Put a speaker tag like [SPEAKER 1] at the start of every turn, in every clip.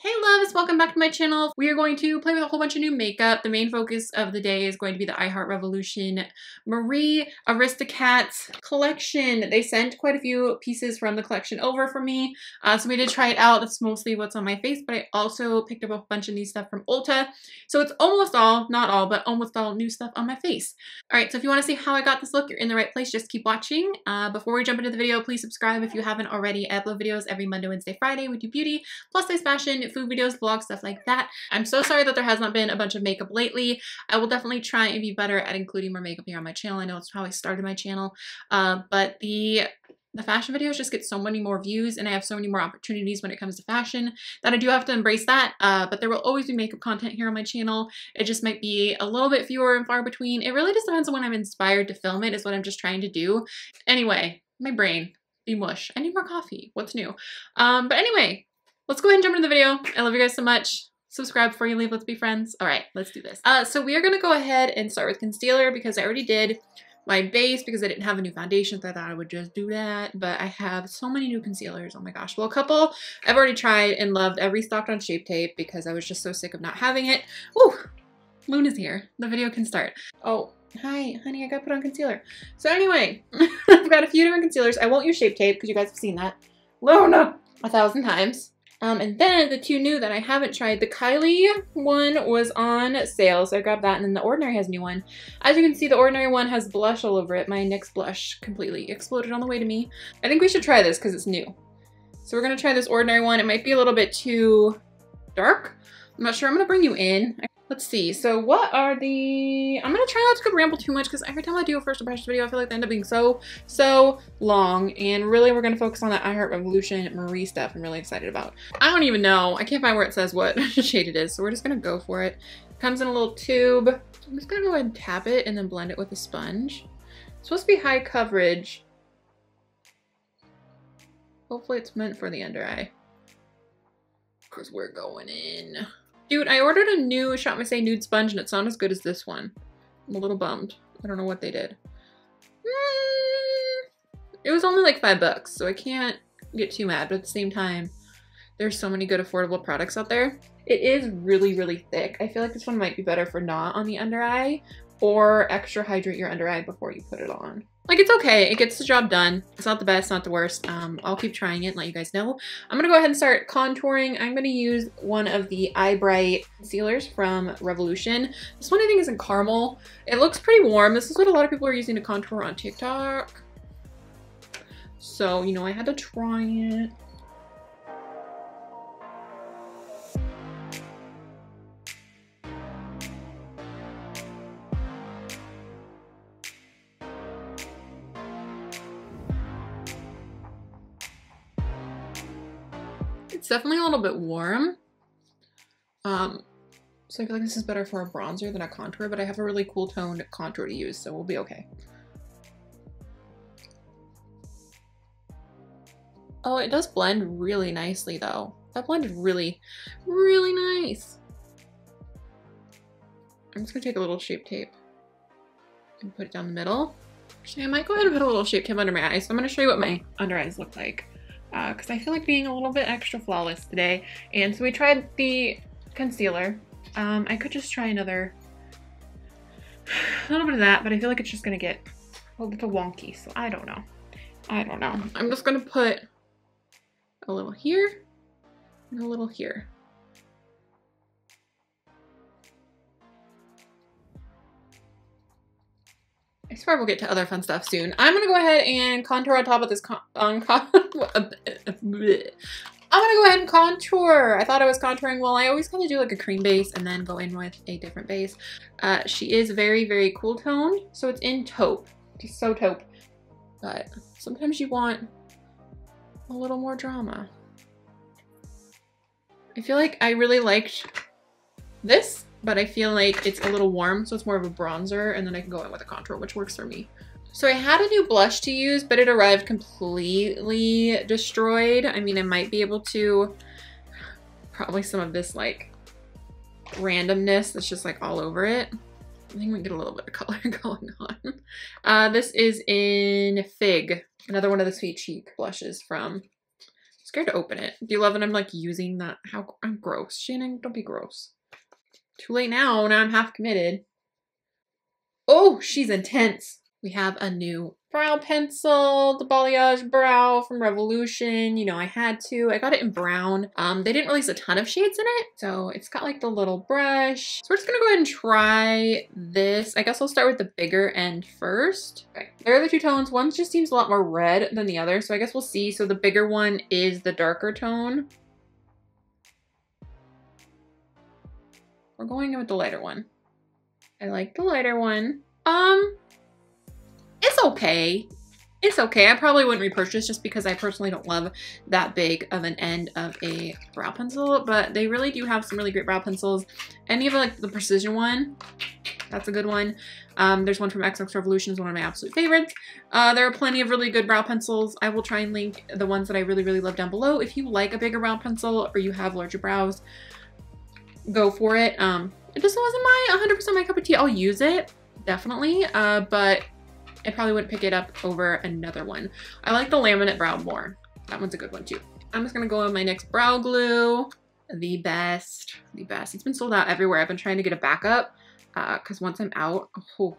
[SPEAKER 1] Hey loves, welcome back to my channel. We are going to play with a whole bunch of new makeup. The main focus of the day is going to be the I Heart Revolution Marie Aristocats collection. They sent quite a few pieces from the collection over for me, so we did try it out. That's mostly what's on my face, but I also picked up a bunch of new stuff from Ulta. So it's almost all, not all, but almost all new stuff on my face. All right, so if you want to see how I got this look, you're in the right place. Just keep watching. Before we jump into the video, please subscribe if you haven't already. I upload videos every Monday, Wednesday, Friday. We do beauty, plus size fashion, food videos, vlogs, stuff like that. I'm so sorry that there has not been a bunch of makeup lately. I will definitely try and be better at including more makeup here on my channel. I know it's how I started my channel, but the fashion videos just get so many more views and I have so many more opportunities when it comes to fashion that I do have to embrace that, but there will always be makeup content here on my channel. It just might be a little bit fewer and far between. It really just depends on when I'm inspired to film it is what I'm just trying to do. Anyway, my brain, be mush. I need more coffee. What's new? But anyway, let's go ahead and jump into the video. I love you guys so much. Subscribe before you leave. Let's be friends. All right, let's do this. So we are going to go ahead and start with concealer because I already did my base because I didn't have a new foundation, so I thought I would just do that. But I have so many new concealers. Oh my gosh. Well, a couple I've already tried and loved. I restocked on Shape Tape because I was just so sick of not having it. Woo! Moon is here. The video can start. Oh, hi, honey. I got put on concealer. So anyway, I've got a few different concealers. I won't use Shape Tape because you guys have seen that. Luna! 1,000 times. And then the two new that I haven't tried, the Kylie one was on sale, so I grabbed that, and then the Ordinary has a new one. As you can see, the Ordinary one has blush all over it. My NYX blush completely exploded on the way to me. I think we should try this because it's new. So we're going to try this Ordinary one. It might be a little bit too dark. I'm not sure. I'm going to bring you in. Let's see. So what are the... I'm going to try not to ramble too much because every time I do a first impression video, I feel like they end up being so long. And really, we're going to focus on that I Heart Revolution Marie stuff I'm really excited about. I don't even know. I can't find where it says what shade it is. So we're just going to go for it. It comes in a little tube. I'm just going to go ahead and tap it and then blend it with a sponge. It's supposed to be high coverage. Hopefully it's meant for the under eye. Because we're going in. Dude, I ordered a new Shop Miss A nude sponge and it's not as good as this one. I'm a little bummed. I don't know what they did. It was only like $5, so I can't get too mad, but at the same time, there's so many good affordable products out there. It is really, really thick. I feel like this one might be better for not on the under eye or extra hydrate your under eye before you put it on. Like, it's okay. It gets the job done. It's not the best, not the worst. I'll keep trying it and let you guys know. I'm gonna go ahead and start contouring. I'm gonna use one of the Eye Bright concealers from Revolution. This one I think is in caramel. It looks pretty warm. This is what a lot of people are using to contour on TikTok. So, you know, I had to try it. It's definitely a little bit warm. So I feel like this is better for a bronzer than a contour, but I have a really cool toned contour to use, so we'll be okay. Oh, it does blend really nicely though. That blended really, really nice. I'm just gonna take a little Shape Tape and put it down the middle. Actually, I might go ahead and put a little Shape Tape under my eyes. So I'm gonna show you what my under eyes look like. Because I feel like being a little bit extra flawless today. And so we tried the concealer. I could just try a little bit of that, but I feel like it's just gonna get a little wonky, so I don't know. I'm just gonna put a little here and a little here. I swear we'll get to other fun stuff soon. I'm gonna go ahead and contour on top of this I'm gonna go ahead and contour. I thought I was contouring. Well, I always kind of do like a cream base and then go in with a different base. She is very, very cool toned. So it's in Taupe. It's so Taupe. But sometimes you want a little more drama. I feel like I really liked this, but I feel like it's a little warm, so it's more of a bronzer, and then I can go in with a contour, which works for me. So I had a new blush to use, but it arrived completely destroyed. I mean, I might be able to, probably some of this like randomness that's just like all over it. I think we can get a little bit of color going on. This is in Fig, another one of the Sweet Cheek blushes from Scared to open it. Do you love it? I'm like using that. How I'm gross. Shannon, don't be gross. Too late now. Now I'm half committed. Oh, she's intense. We have a new brow pencil, the Balayage brow from Revolution. You know, I had to. I got it in brown. They didn't release a ton of shades in it, so it's got like the little brush. So we're just gonna go ahead and try this. I guess I'll start with the bigger end first. Okay, there are the two tones. One just seems a lot more red than the other, so I guess we'll see. So the bigger one is the darker tone. We're going in with the lighter one. I like the lighter one. It's okay. It's okay. I probably wouldn't repurchase just because I personally don't love that big of an end of a brow pencil, but they really do have some really great brow pencils. And even like the Precision one, that's a good one. There's one from XX Revolution, is one of my absolute favorites. There are plenty of really good brow pencils. I will try and link the ones that I really, really love down below. If you like a bigger brow pencil or you have larger brows, go for it. It just wasn't my 100% my cup of tea. I'll use it, definitely, but I probably wouldn't pick it up over another one. I like the laminate brow more. That one's a good one too. I'm just gonna go with my next brow glue. The best, the best. It's been sold out everywhere. I've been trying to get a backup because once I'm out, oh,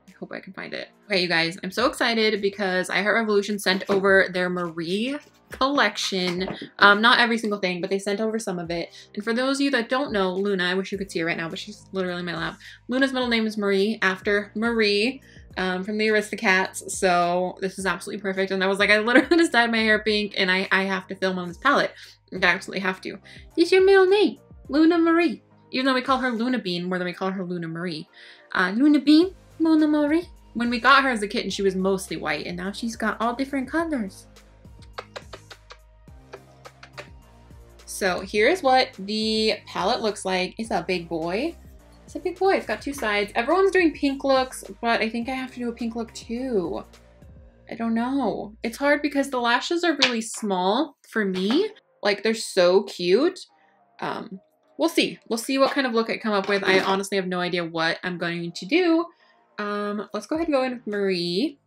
[SPEAKER 1] I hope I can find it. Okay, you guys, I'm so excited because I Heart Revolution sent over their Marie collection. Not every single thing, but they sent over some of it. And for those of you that don't know, Luna, I wish you could see her right now, but she's literally in my lap. Luna's middle name is Marie, after Marie. From the Aristocats, so this is absolutely perfect. And I was like, I literally just dyed my hair pink and I have to film on this palette. I absolutely have to. It's your middle name, Luna Marie. Even though we call her Luna Bean more than we call her Luna Marie. Luna Bean, Luna Marie. When we got her as a kitten, she was mostly white, and now she's got all different colors. So here's what the palette looks like. It's a big boy. It's a big boy. It's got two sides. Everyone's doing pink looks, but I think I have to do a pink look too. I don't know. It's hard because the lashes are really small for me. Like, they're so cute. We'll see. We'll see what kind of look I come up with. I honestly have no idea what I'm going to do. Let's go ahead and go in with Marie.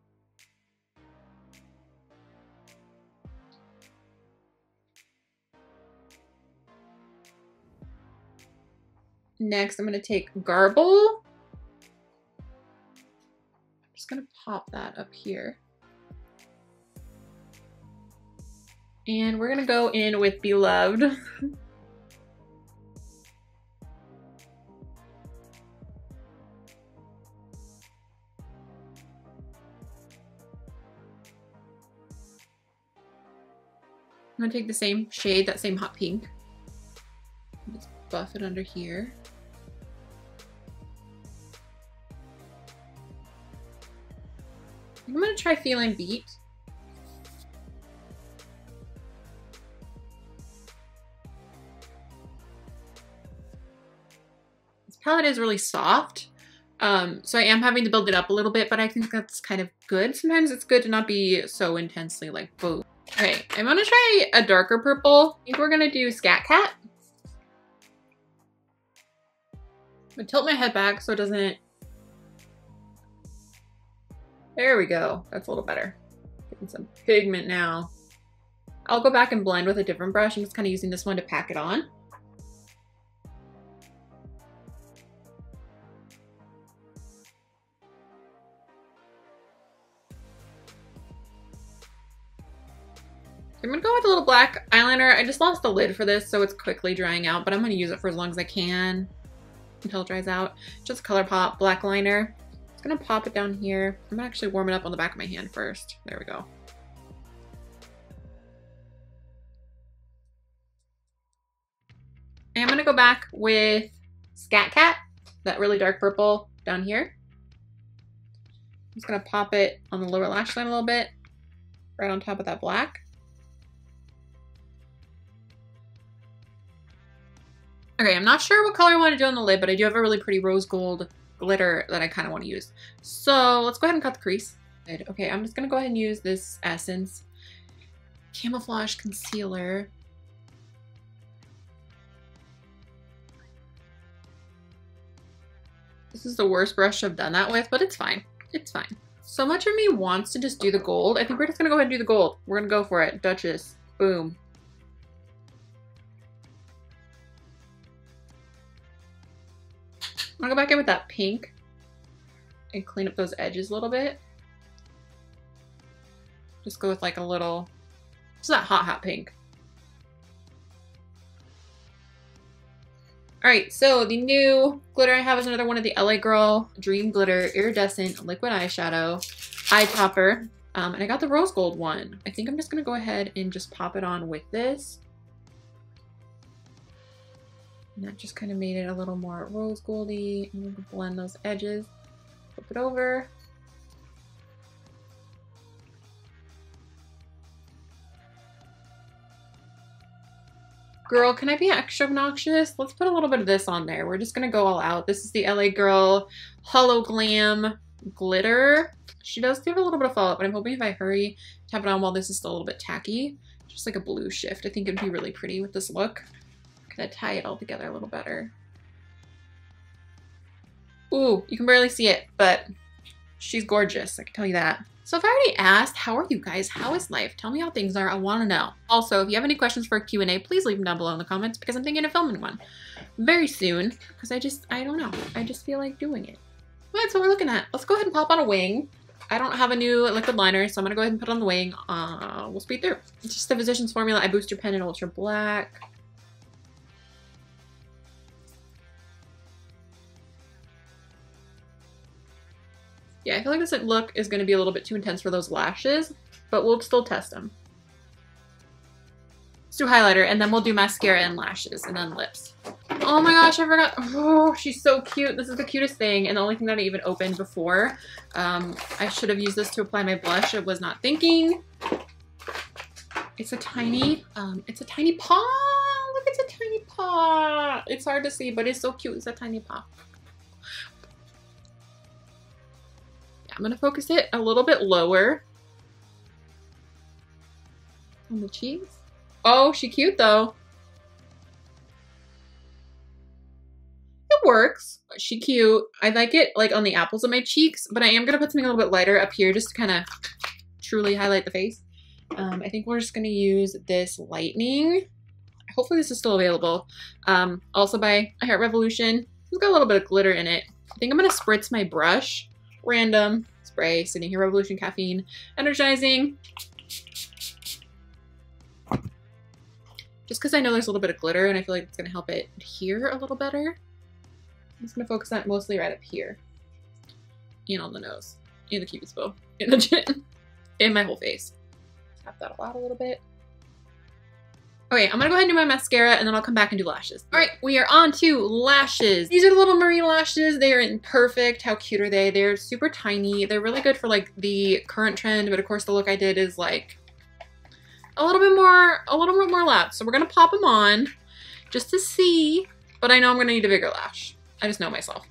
[SPEAKER 1] Next, I'm going to take Garble. I'm just going to pop that up here. And we're going to go in with Beloved. I'm going to take the same shade, that same hot pink. Just buff it under here. I'm going to try Feeling Beat. This palette is really soft, so I am having to build it up a little bit, but I think that's kind of good. Sometimes it's good to not be so intensely like, boom. Okay, I'm going to try a darker purple. I think we're going to do Scat Cat. I'm going to tilt my head back so it doesn't... There we go. That's a little better. Getting some pigment now. I'll go back and blend with a different brush. I'm just kind of using this one to pack it on. I'm gonna go with a little black eyeliner. I just lost the lid for this, so it's quickly drying out, but I'm gonna use it for as long as I can until it dries out. Just ColourPop black liner. Just gonna pop it down here. I'm gonna actually warm it up on the back of my hand first. There we go. And I'm gonna go back with Scat Cat, that really dark purple down here. I'm just gonna pop it on the lower lash line a little bit, right on top of that black. Okay, I'm not sure what color I want to do on the lid, but I do have a really pretty rose gold glitter that I kind of want to use. So let's go ahead and cut the crease. Okay, I'm just going to go ahead and use this Essence Camouflage Concealer. This is the worst brush I've done that with, but it's fine. It's fine. So much of me wants to just do the gold. I think we're just going to go ahead and do the gold. We're going to go for it. Duchess. Boom. I'll go back in with that pink and clean up those edges a little bit. Just go with like a little, just that hot pink. All right, so the new glitter I have is another one of the LA Girl Dream Glitter Iridescent Liquid Eyeshadow Eye Topper. And I got the rose gold one. I think I'm just gonna go ahead and just pop it on with this. And that just kind of made it a little more rose goldy. I'm gonna blend those edges, flip it over. Girl, can I be extra obnoxious? Let's put a little bit of this on there. We're just gonna go all out. This is the LA Girl Hollow Glam Glitter. She does give a little bit of fallout, but I'm hoping if I hurry to have it on while this is still a little bit tacky, just like a blue shift. I think it'd be really pretty with this look. Kind of tie it all together a little better. Ooh, you can barely see it, but she's gorgeous, I can tell you that. So if I already asked, how are you guys? How is life? Tell me how things are. I want to know. Also, if you have any questions for a Q&A, please leave them down below in the comments because I'm thinking of filming one very soon because I don't know. I just feel like doing it. All right, so we're looking at. Let's go ahead and pop on a wing. I don't have a new liquid liner, so I'm going to go ahead and put on the wing. We'll speed through. It's just the Physicians Formula. I boost your pen in Ultra Black. Yeah, I feel like this look is going to be a little bit too intense for those lashes, but we'll still test them. Let's do highlighter, and then we'll do mascara and lashes, and then lips. Oh my gosh, I forgot. Oh, she's so cute. This is the cutest thing, and the only thing that I even opened before. I should have used this to apply my blush. I was not thinking. It's a tiny paw. Look, it's a tiny paw. It's hard to see, but it's so cute. It's a tiny paw. I'm going to focus it a little bit lower on the cheeks. Oh, she cute though. It works. She cute. I like it like on the apples of my cheeks, but I am going to put something a little bit lighter up here just to kind of truly highlight the face. I think we're just going to use this Lightening. Hopefully this is still available. Also by I Heart Revolution. It's got a little bit of glitter in it. I think I'm going to spritz my brush. Random spray, sitting here, Revolution Caffeine, Energizing. Just because I know there's a little bit of glitter and I feel like it's going to help it adhere a little better. I'm just going to focus on it mostly right up here. And on the nose. And the cupid's bow. And the chin. And my whole face. Tap that out a little bit. Okay, I'm gonna go ahead and do my mascara and then I'll come back and do lashes. All right, we are on to lashes. These are the little Marie lashes. They are in perfect. How cute are they? They're super tiny. They're really good for like the current trend, but of course the look I did is like a little bit more lash. So we're gonna pop them on just to see, but I know I'm gonna need a bigger lash. I just know myself.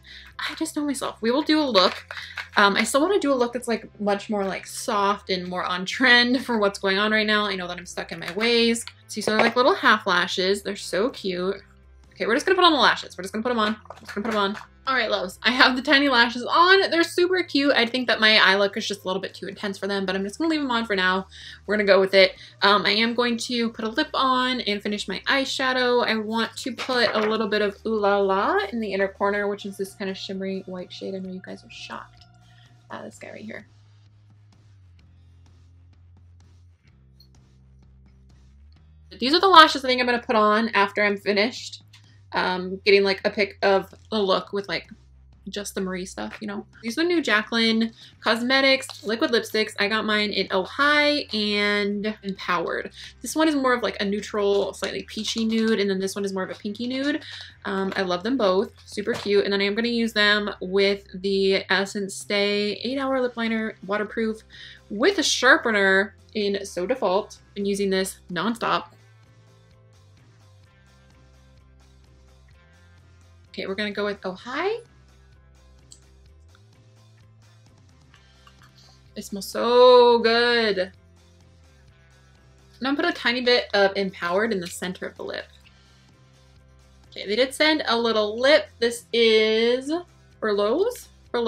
[SPEAKER 1] We will do a look. I still want to do a look that's like much more like soft and more on trend for what's going on right now. I know that I'm stuck in my ways. See, so they're like little half lashes. They're so cute. Okay, we're just gonna put on the lashes. We're just gonna put them on. All right, loves. I have the tiny lashes on. They're super cute. I think that my eye look is just a little bit too intense for them, but I'm just gonna leave them on for now. We're gonna go with it. I am going to put a lip on and finish my eyeshadow. I want to put a little bit of Ooh La La in the inner corner, which is this kind of shimmery white shade. I know you guys are shocked at this guy right here. These are the lashes I think I'm gonna put on after I'm finished. Getting like a pic of a look with like just the Marie stuff, you know. These are the new JACLYN Cosmetics liquid lipsticks. I got mine in Oh Hi and Empowered. This one is more of like a neutral, slightly peachy nude, and then this one is more of a pinky nude. I love them both. Super cute. And then I am going to use them with the Essence Stay 8-hour lip liner, waterproof, with a sharpener in So Default. Been using this nonstop. Okay, we're gonna go with Oh Hi. It smells so good. And I'm gonna put a tiny bit of Empowered in the center of the lip. Okay, they did send a little lip. This is Burlose. I'm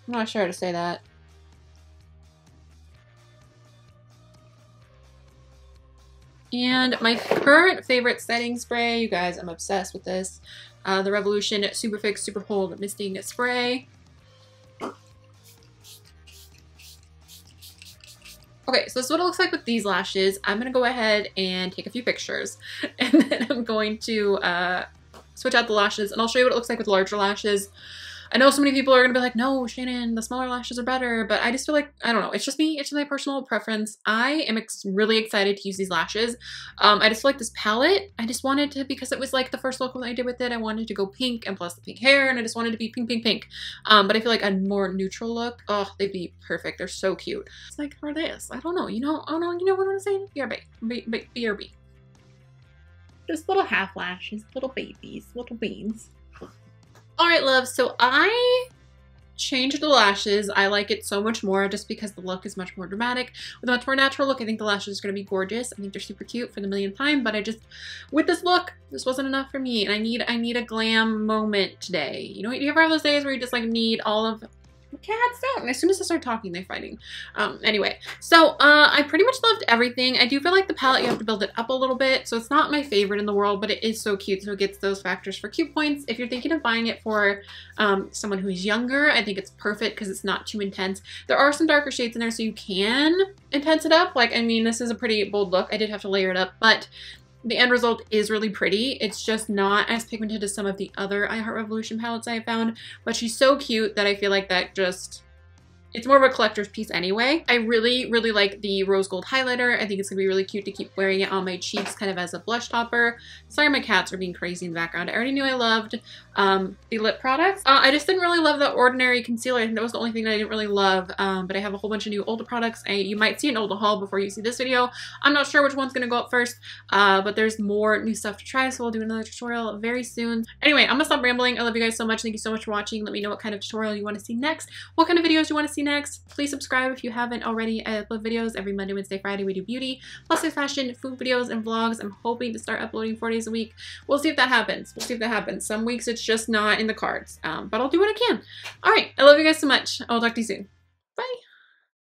[SPEAKER 1] not sure how to say that. And my current favorite setting spray, you guys, I'm obsessed with this. The Revolution Super Fix Super Hold Misting Spray. Okay, so this is what it looks like with these lashes. I'm going to go ahead and take a few pictures. And then I'm going to switch out the lashes. And I'll show you what it looks like with larger lashes. I know so many people are going to be like, no, Shannon, the smaller lashes are better. But I just feel like, I don't know. It's just me. It's just my personal preference. I am really excited to use these lashes. I just feel like this palette, I just wanted to, because it was like the first look when I did with it, I wanted to go pink and plus the pink hair. And I just wanted to be pink, pink, pink. But I feel like a more neutral look, oh, they'd be perfect. They're so cute. It's like for this, I don't know. You know, oh no, you know what I'm saying? BRB. Just little half lashes, little babies, little beans. All right, love, so I changed the lashes. I like it so much more just because the look is much more dramatic. With a much more natural look, I think the lashes are going to be gorgeous. I think they're super cute for the millionth time, but I just, with this look, this wasn't enough for me, and I need a glam moment today. You know, you ever have those days where you just like need all of... Cats don't. As soon as I start talking, they're fighting. Anyway, so I pretty much loved everything. I do feel like the palette, you have to build it up a little bit. So it's not my favorite in the world, but it is so cute. So it gets those factors for cute points. If you're thinking of buying it for someone who's younger, I think it's perfect because it's not too intense. There are some darker shades in there, so you can intense it up. Like, I mean, this is a pretty bold look. I did have to layer it up, but the end result is really pretty. It's just not as pigmented as some of the other I Heart Revolution palettes I have found, but she's so cute that I feel like that just, it's more of a collector's piece anyway. I really, really like the rose gold highlighter. I think it's gonna be really cute to keep wearing it on my cheeks kind of as a blush topper. Sorry, my cats are being crazy in the background. I already knew I loved the lip products. I just didn't really love the Ordinary concealer. I think that was the only thing that I didn't really love, but I have a whole bunch of new Ulta products. You might see an Ulta haul before you see this video. I'm not sure which one's gonna go up first, but there's more new stuff to try, so we'll do another tutorial very soon. Anyway, I'm gonna stop rambling. I love you guys so much. Thank you so much for watching. Let me know what kind of tutorial you want to see next, what kind of videos you want to see next. Please subscribe if you haven't already. I upload videos every Monday, Wednesday, Friday. We do beauty, plus size fashion, food videos, and vlogs. I'm hoping to start uploading 4 days a week. We'll see if that happens. We'll see if that happens. Some weeks it's just not in the cards, but I'll do what I can. All right, I love you guys so much. I'll talk to you soon.